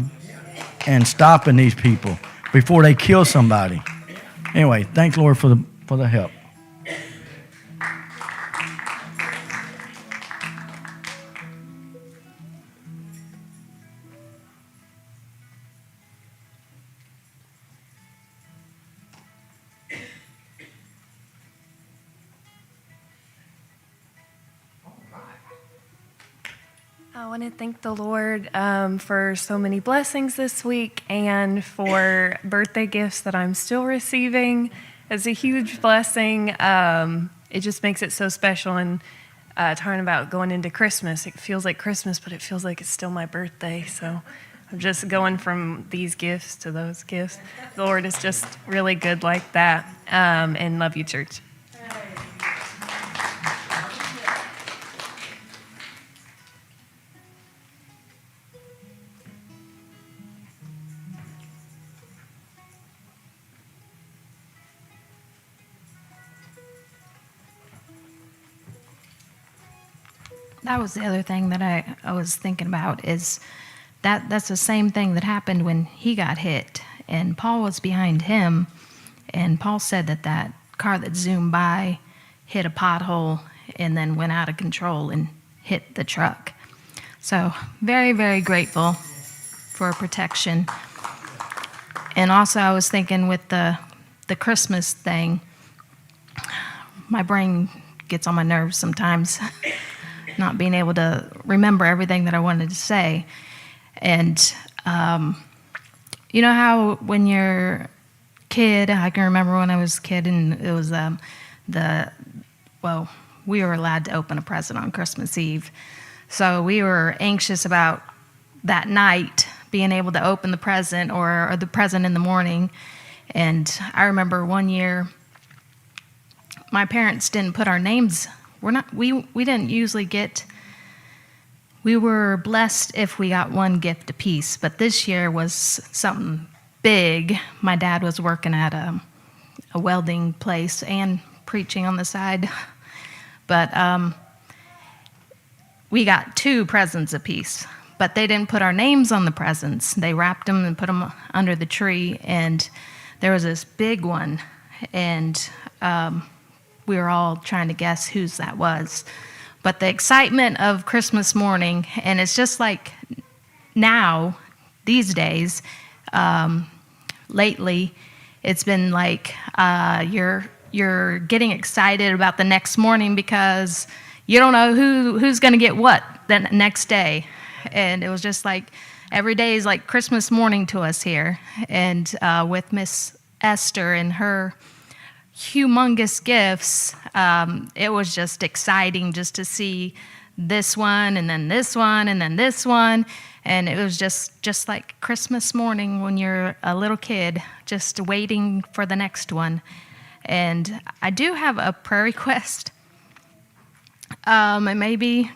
and stopping these people before they kill somebody. Anyway, thank the Lord for the help. I want to thank the Lord for so many blessings this week and for birthday gifts that I'm still receiving. It's a huge blessing. It just makes it so special. And talking about going into Christmas, it feels like Christmas, but it feels like it's still my birthday. So I'm just going from these gifts to those gifts. The Lord is just really good like that. And love you, church. That was the other thing that I was thinking about is that's the same thing that happened when he got hit. And Paul was behind him. And Paul said that that car that zoomed by hit a pothole and then went out of control and hit the truck. So very, very grateful for protection. And also I was thinking with the Christmas thing, my brain gets on my nerves sometimes. Not being able to remember everything that I wanted to say. And you know how when you're a kid, I can remember when I was a kid and it was we were allowed to open a present on Christmas Eve. So we were anxious about that night being able to open the present or the present in the morning. And I remember one year, my parents didn't put our names. We didn't usually get, we were blessed if we got one gift apiece, but this year was something big. My dad was working at a welding place and preaching on the side, but we got 2 presents apiece, but they didn't put our names on the presents. They wrapped them and put them under the tree, and there was this big one, and we were all trying to guess whose that was. But the excitement of Christmas morning, and it's just like now, these days, lately, it's been like you're getting excited about the next morning because you don't know who's going to get what the next day. And it was just like every day is like Christmas morning to us here. And with Miss Esther and her humongous gifts, it was just exciting just to see this one and then this one and then this one, and it was just like Christmas morning when you're a little kid just waiting for the next one. And I do have a prayer request. It may be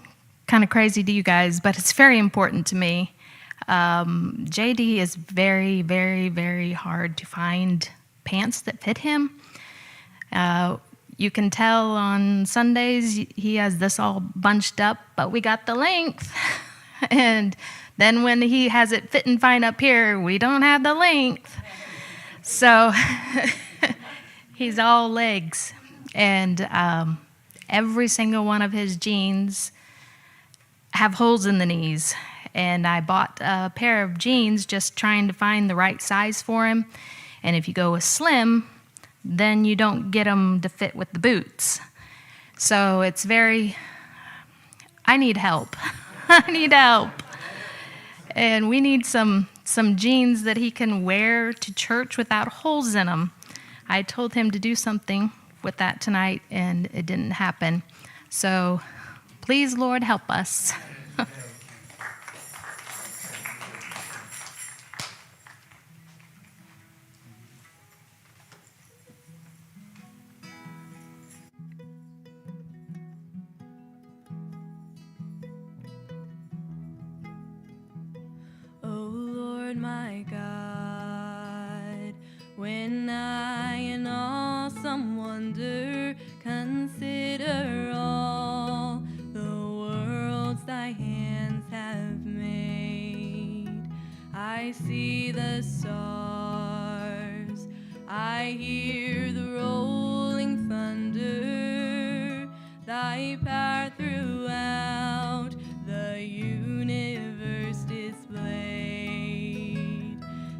kind of crazy to you guys, but it's very important to me. JD is very, very, very hard to find pants that fit him. You can tell on Sundays he has this all bunched up, but we got the length. And then when he has it fitting fine up here, we don't have the length. So he's all legs. And every single one of his jeans have holes in the knees. And I bought a pair of jeans just trying to find the right size for him. And if you go with slim, then you don't get them to fit with the boots. So it's I need help. I need help. And we need some jeans that he can wear to church without holes in them. I told him to do something with that tonight, and it didn't happen. So please, Lord, help us. My God, when I in awesome wonder consider all the worlds thy hands have made, I see the stars, I hear the rolling thunder, thy power throughout the universe displayed.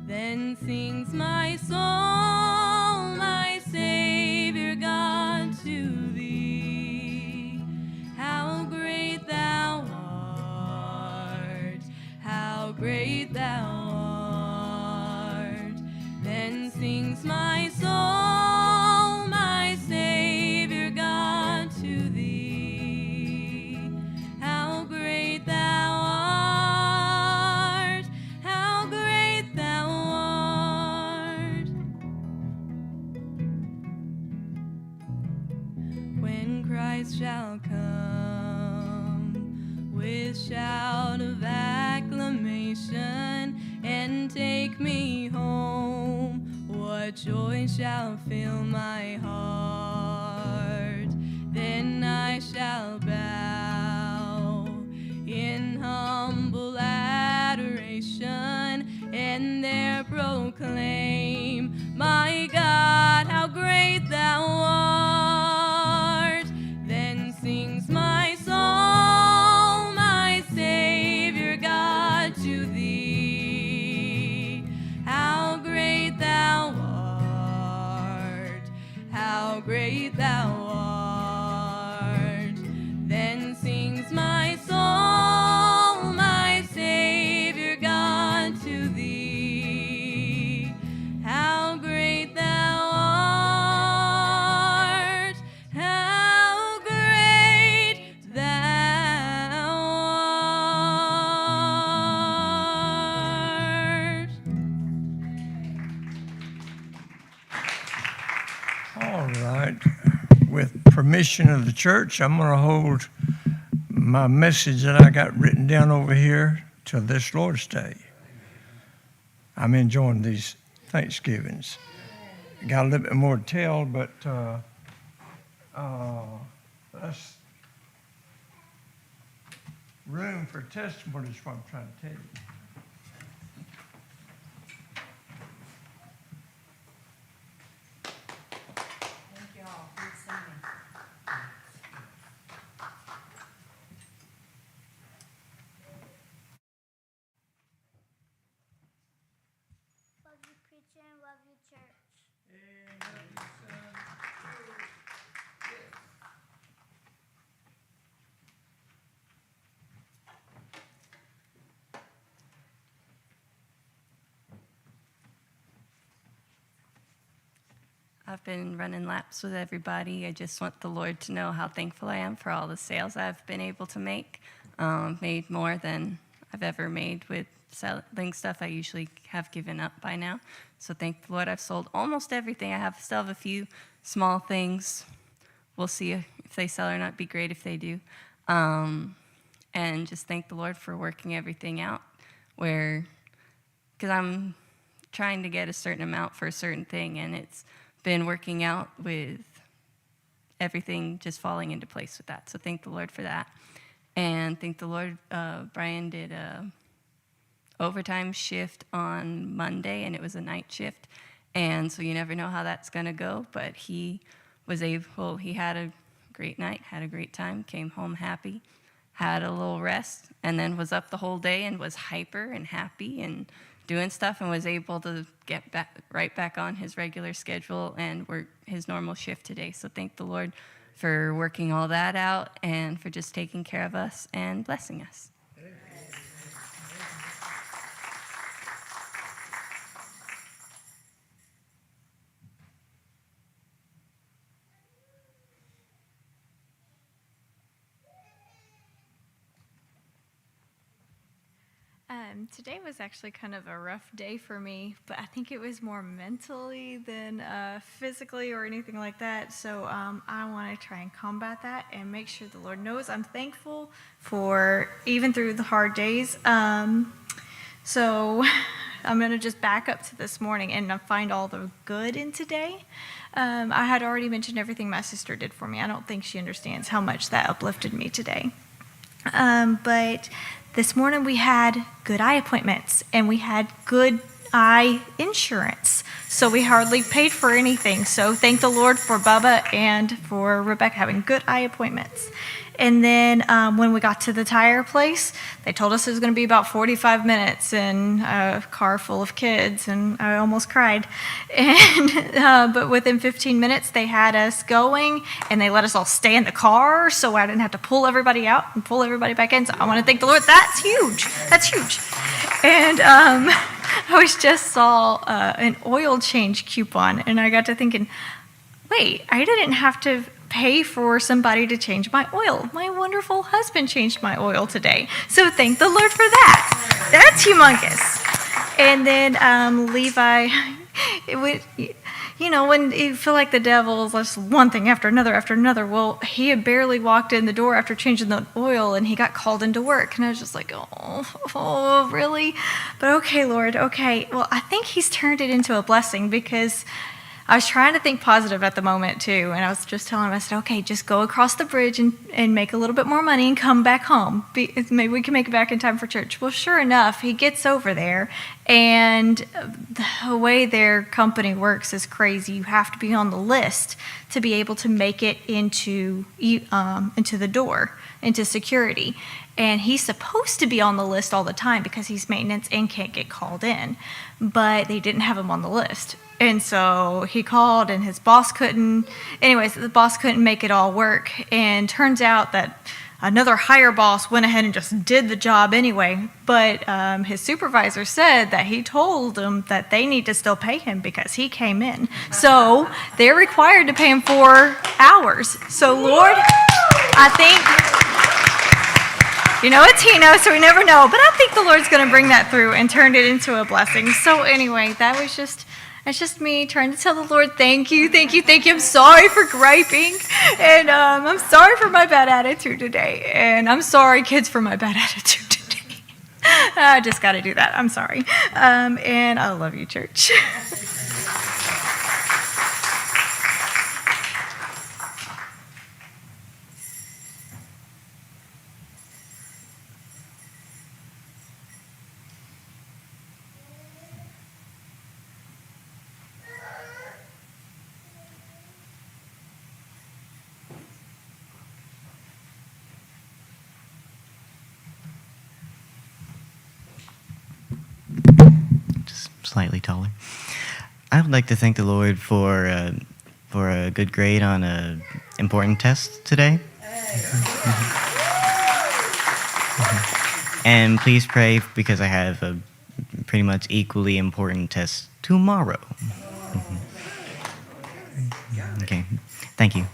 Then sings my soul, my Savior God, to thee. How great thou art! great thou art. Then sings my soul, my Savior God, to thee. How great thou art, how great thou art. When Christ shall come with shout of acclamation and take me home, what joy shall fill my heart. Then I shall bow in humble adoration and there proclaim, my God, how great thou art. Then sings my soul, my Savior God, to thee. How great thou art, how great thou art. Then sings my soul, my Savior God, to thee. How great thou art, how great thou art. All right. With permission of the church, I'm going to hold my message that I got written down over here till this Lord's Day. I'm enjoying these Thanksgivings. Got a little bit more to tell, but that's room for testimony is what I'm trying to tell you. Thank you all for singing. Love you, preacher, and love you, church. I've been running laps with everybody. I just want the Lord to know how thankful I am for all the sales I've been able to make. Made more than I've ever made with selling stuff I usually have given up by now. So thank the Lord I've sold almost everything. Still have a few small things. We'll see if they sell or not. It'd be great if they do. And just thank the Lord for working everything out because I'm trying to get a certain amount for a certain thing, and it's been working out with everything just falling into place with that. So thank the Lord for that. And thank the Lord, Brian did a overtime shift on Monday, and it was a night shift. And so you never know how that's going to go, but he had a great night, had a great time, came home happy, had a little rest, and then was up the whole day and was hyper and happy and doing stuff, and was able to get right back on his regular schedule and work his normal shift today. So thank the Lord for working all that out and for just taking care of us and blessing us. Today was actually kind of a rough day for me, but I think it was more mentally than physically or anything like that. So I want to try and combat that and make sure the Lord knows I'm thankful for even through the hard days. So I'm going to just back up to this morning and find all the good in today. I had already mentioned everything my sister did for me. I don't think she understands how much that uplifted me today. But this morning we had good eye appointments and we had good eye insurance. so we hardly paid for anything. So thank the Lord for Bubba and for Rebecca having good eye appointments. And then when we got to the tire place, they told us it was going to be about 45 minutes in a car full of kids, and I almost cried. And but within 15 minutes, they had us going, and they let us all stay in the car, so I didn't have to pull everybody out and pull everybody back in. So I want to thank the Lord. That's huge. That's huge. And I just saw an oil change coupon, and I got to thinking, wait, I didn't have to pay for somebody to change my oil. My wonderful husband changed my oil today. So thank the Lord for that. That's humongous. And then Levi, when you feel like the devil's just one thing after another, well, he had barely walked in the door after changing the oil, and he got called into work. And I was just like, oh, really? But okay, Lord, okay. Well, I think he's turned it into a blessing, because I was trying to think positive at the moment, too, and I was just telling him, I said, okay, just go across the bridge and make a little bit more money and come back home. Maybe we can make it back in time for church. Well, sure enough, he gets over there, and the way their company works is crazy. You have to be on the list to be able to make it into the door, into security. And he's supposed to be on the list all the time because he's maintenance and can't get called in, but they didn't have him on the list. And so he called, and his boss couldn't. Anyways, the boss couldn't make it all work. And turns out that another higher boss went ahead and just did the job anyway. But his supervisor said that he told them that they need to still pay him because he came in. So they're required to pay him 4 hours. So Lord, I think, it's Hino, so we never know. But I think the Lord's going to bring that through and turn it into a blessing. So anyway, it's just me trying to tell the Lord, thank you. I'm sorry for griping, and I'm sorry for my bad attitude today, and I'm sorry, kids, for my bad attitude today. I just got to do that. I'm sorry. And I love you, church. Slightly taller. I would like to thank the Lord for a good grade on an important test today. And please pray because I have a pretty much equally important test tomorrow. Okay, thank you.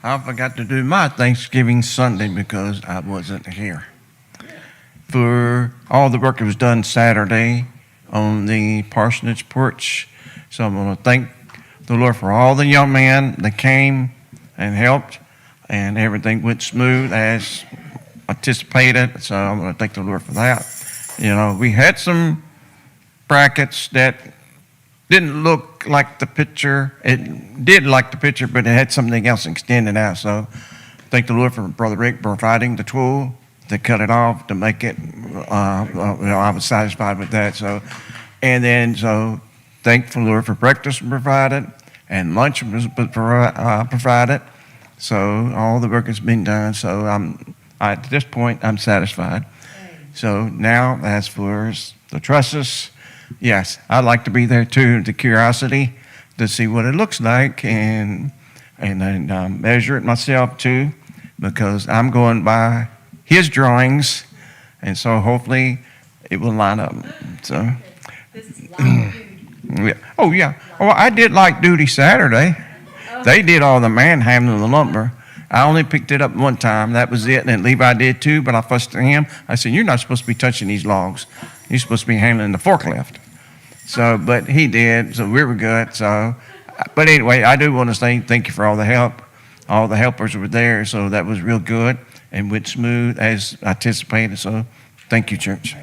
I forgot to do my Thanksgiving Sunday because I wasn't here. For all the work that was done Saturday on the parsonage porch. So I'm going to thank the Lord for all the young men that came and helped, and everything went smooth as anticipated. So I'm going to thank the Lord for that. We had some brackets that didn't look like the picture. It did like the picture, but it had something else extended out. So thank the Lord for Brother Rick providing the tool to cut it off, to make it, I was satisfied with that. So thank the Lord for breakfast provided, and lunch was provided. So all the work has been done. So at this point, I'm satisfied. So now, as for the trusses, yes, I'd like to be there too, the curiosity to see what it looks like, and then measure it myself too, because I'm going by his drawings, and so hopefully it will line up. So, yeah. Oh yeah. Oh, I did light duty Saturday. They did all the manhandling of the lumber. I only picked it up one time. That was it. And Levi did too, but I fussed at him. I said, "You're not supposed to be touching these logs. You're supposed to be handling the forklift." So, but he did. So we were good. So, but anyway, I do want to say thank you for all the help. All the helpers were there, so that was real good and went smooth as anticipated. So, thank you, church.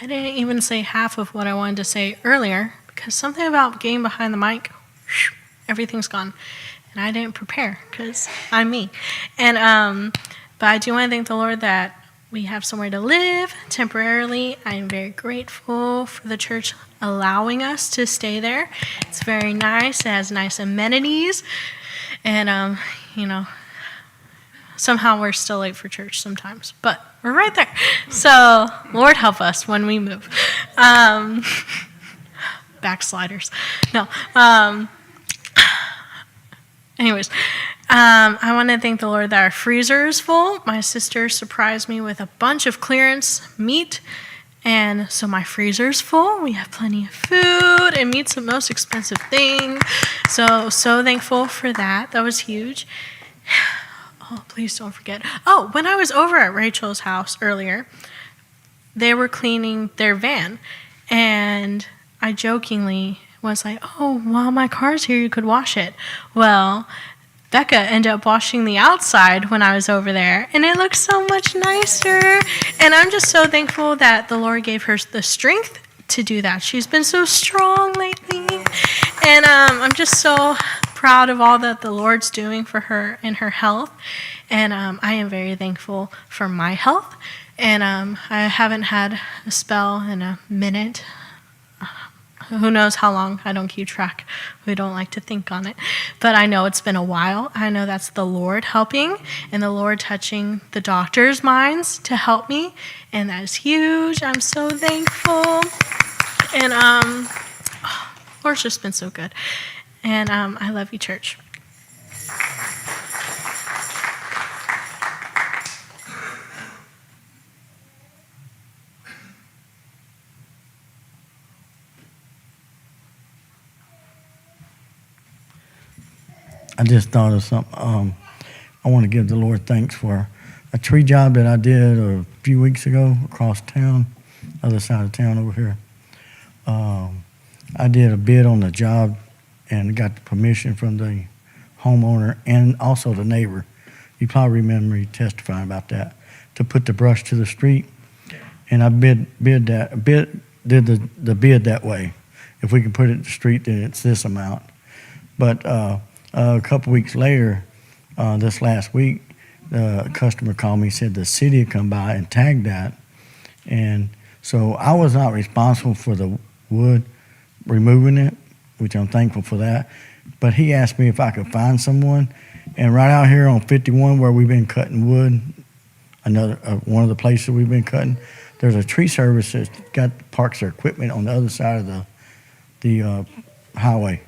I didn't even say half of what I wanted to say earlier because something about getting behind the mic, everything's gone. And I didn't prepare because I'm me. And but I do want to thank the Lord that we have somewhere to live temporarily. I am very grateful for the church allowing us to stay there. It's very nice. It has nice amenities. And, somehow we're still late for church sometimes. But we're right there. So, Lord help us when we move. Backsliders. No. Anyways, I want to thank the Lord that our freezer is full. My sister surprised me with a bunch of clearance meat. And so my freezer's full. We have plenty of food, and meat's the most expensive thing. So thankful for that. That was huge. Oh, please don't forget. Oh, when I was over at Rachel's house earlier, they were cleaning their van. And I jokingly was like, oh, while my car's here, you could wash it. Well, Becca ended up washing the outside when I was over there, and it looks so much nicer. And I'm just so thankful that the Lord gave her the strength to do that. She's been so strong lately. And I'm just so proud of all that the Lord's doing for her and her health. And I am very thankful for my health. And I haven't had a spell in a minute. Who knows how long? I don't keep track. We don't like to think on it. But I know it's been a while. I know that's the Lord helping and the Lord touching the doctor's minds to help me. And that is huge. I'm so thankful. And Lord's just been so good. And I love you, church. I just thought of something. I want to give the Lord thanks for a tree job that I did a few weeks ago across town, other side of town over here. I did a bid on the job and got the permission from the homeowner and also the neighbor. You probably remember me testifying about that, to put the brush to the street. And I did the bid that way. If we can put it to the street, then it's this amount. But a couple weeks later, this last week, the customer called me and said the city had come by and tagged that. And so I was not responsible for the wood, removing it, which I'm thankful for that. But he asked me if I could find someone. And right out here on 51 where we've been cutting wood, one of the places we've been cutting, there's a tree service that parks their equipment on the other side of the highway.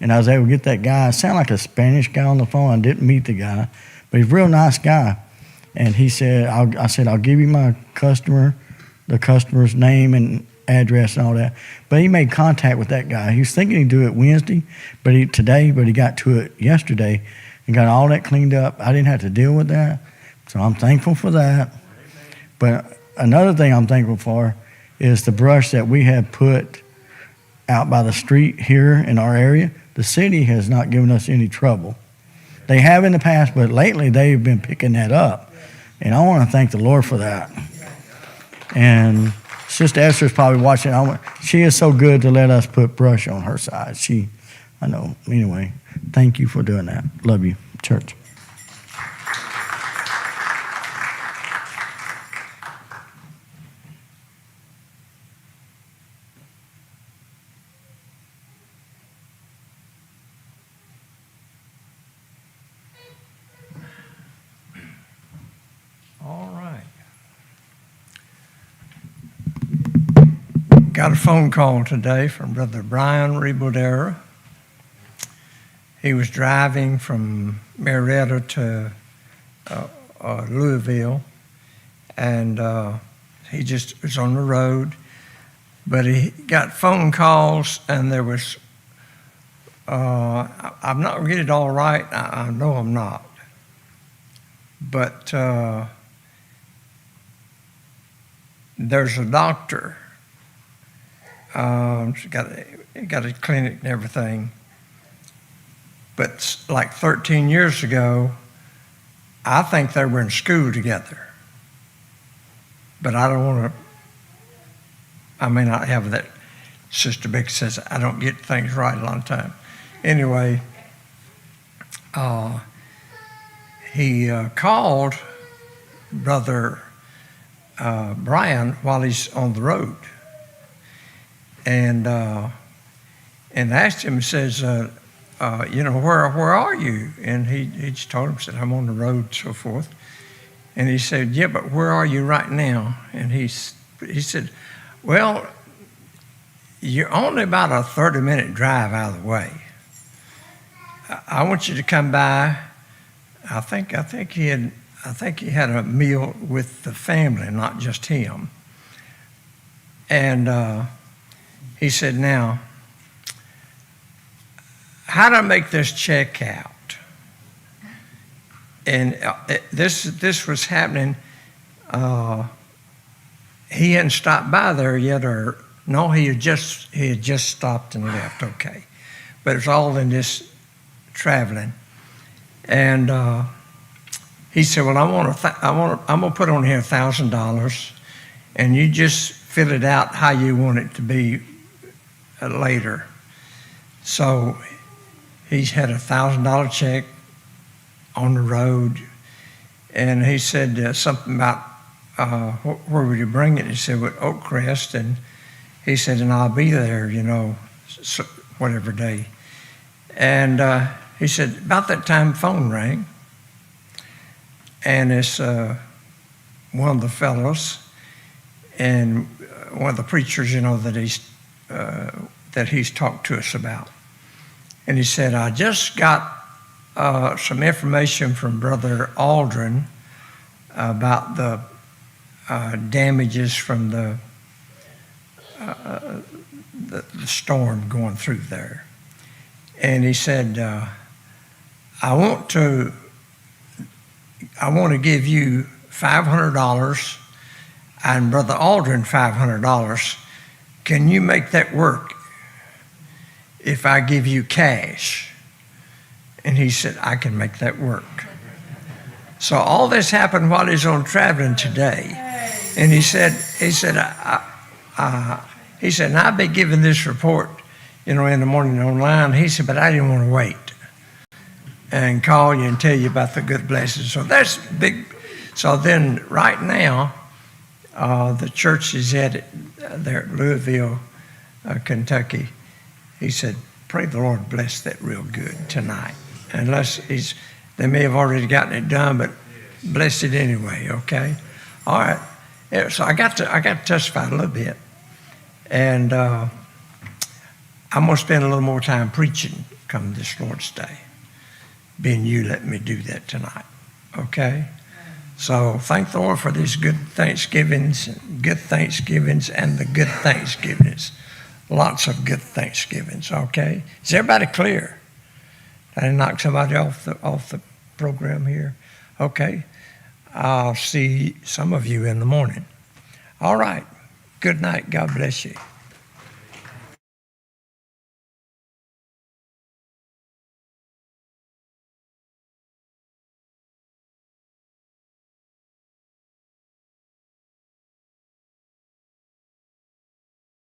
And I was able to get that guy. It sounded like a Spanish guy on the phone. I didn't meet the guy, but he's a real nice guy. And he said, I said, I'll give you the customer's name and address and all that. But he made contact with that guy. He was thinking he'd do it Wednesday, but he got to it yesterday and got all that cleaned up. I didn't have to deal with that. So I'm thankful for that. But another thing I'm thankful for is the brush that we have put out by the street here in our area. The city has not given us any trouble. They have in the past, but lately they've been picking that up. And I want to thank the Lord for that. And Sister Esther's probably watching. She is so good to let us put brush on her side. I know. Anyway, thank you for doing that. Love you, church. Got a phone call today from Brother Brian Ribodera. He was driving from Marietta to Louisville, and he just was on the road. But he got phone calls, and there was, I'm not going to get it all right. I know I'm not. But there's a doctor. Got a clinic and everything. But like 13 years ago, I think they were in school together. But I don't want to I may not have that. Sister Becky says I don't get things right a lot of time. Anyway, he called Brother Brian while he's on the road, and asked him, says, where are you? And he just told him, said, I'm on the road, so forth. And he said, yeah, but where are you right now? And he said, well, you're only about a 30-minute drive out of the way. I want you to come by. I think he had a meal with the family, not just him. And he said, now, how do I make this check out? And this was happening. He hadn't stopped by there yet, or no, he had just stopped and left. Okay, but it's all in this traveling. And he said, "Well, I'm gonna put on here $1,000, and you just fill it out how you want it to be later." So he's had a $1,000 check on the road, and he said something about where would you bring it? He said, with Oak Crest, and he said, and I'll be there, whatever day. And he said, about that time, phone rang, and it's one of the fellows, and one of the preachers, that he's talked to us about. And he said, I just got some information from Brother Aldrin about the damages from the storm going through there. And he said, I want to give you $500 and Brother Aldrin $500. Can you make that work if I give you cash? And he said, I can make that work. So all this happened while he's on traveling today. And he said, and I've been giving this report, in the morning online. He said, but I didn't want to wait and call you and tell you about the good blessings. So that's big. So then right now, the church is at there at Louisville, Kentucky. He said, pray the Lord bless that real good tonight. Unless they may have already gotten it done, but bless it anyway, okay? All right. Yeah, so I got to testify a little bit. And I'm going to spend a little more time preaching come this Lord's Day, being you let me do that tonight, okay? So thank the Lord for these good Thanksgivings, and the good Thanksgivings. Lots of good Thanksgivings, okay? Is everybody clear? Did I knock somebody off the program here? Okay. I'll see some of you in the morning. All right. Good night. God bless you.